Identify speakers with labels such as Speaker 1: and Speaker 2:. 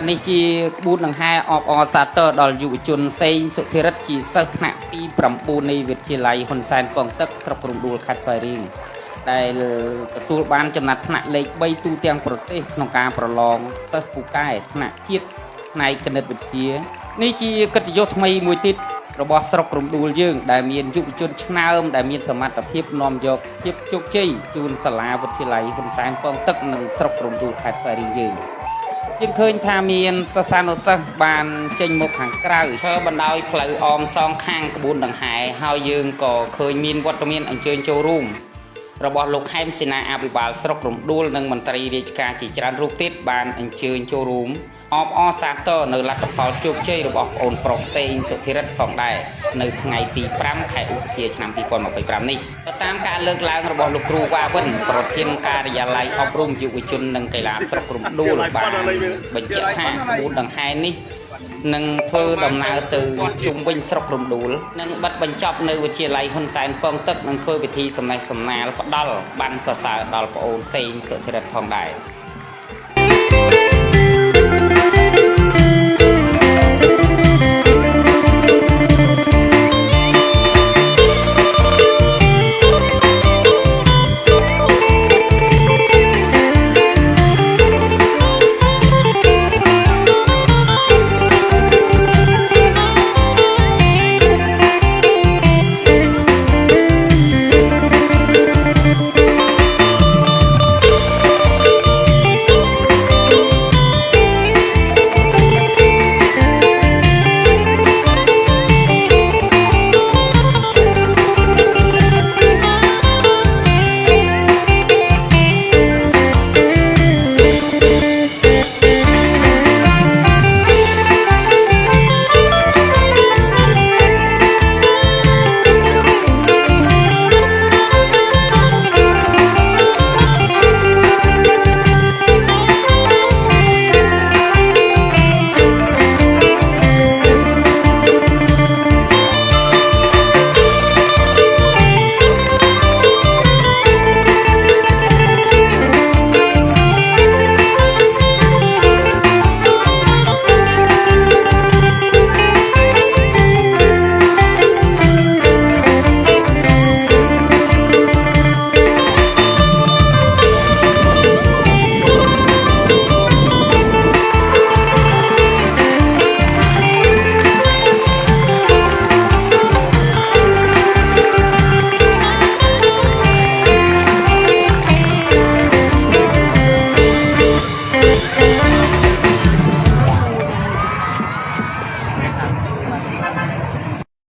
Speaker 1: នេះជាក្បួនដង្ហែអបអរសាទរដល់យុវជនសេងសុធិរិទ្ធជាសិស្សថ្នាក់ទី9នៃវិទ្យាល័យហ៊ុនសែនពងទឹកស្រុករំដួលខេត្តស្វាយរៀងដែលទទួលបានចំណាត់ថ្នាក់លេខ3ទូទាំងប្រទេសក្នុងការប្រឡងសិស្សពូកែថ្នាក់ជាតិផ្នែកគណិតវិទ្យានេះជាកិត្តិយសថ្មីមួយទៀតរបស់ស្រុករំដួលយើងដែលមានយុវជនឆ្នើមដែលមានសមត្ថភាពនាំយកភាពជោគជ័យជូនសាលាវិទ្យាល័យហ៊ុនសែនពងទឹកនិងស្រុករំដួលខេត្តស្វាយរៀងយើងឃើញថាមានសិស្សានុសិស្សបានចេញមកខាងក្រៅឈើបណ្ដោយផ្លូវអមសងខាងក្បួនដង្ហែហើយយើងក៏ឃើញមានវត្តមានអញ្ជើញចូលរួមរបស់លោកខេមសេនាអភិបាលស្រុករំដួលនិងមន្ត្រីរាជការជាច្រើនរូបទៀតបានអញ្ជើញចូលរួមអបអរសាទរនៅលទ្ធផលជោគជ័យរបស់ប្អូនប្រុសសេងសុធិរិទ្ធផងដែរនៅថ្ងៃទី5ខែឧសភាឆ្នាំ2025នេះទៅតាមការលើកឡើងរបស់លោកគ្រូវ៉ាវិនប្រធានការិយាល័យអប់រំយុវជននិងកីឡាស្រុករំដួលបានបញ្ជាក់ថាក្បួនដង្ហែនេះនឹងធ្វើដំណើរទៅជុំវិញស្រុករំដួលនិងបិទបញ្ចប់នៅវិទ្យាល័យហ៊ុនសែនពងទឹកនិងធ្វើពិធីសំណេះសំណាលផ្ដល់បានសរសើរដល់ប្អូនសេងសុធិរិទ្ធផងដែរ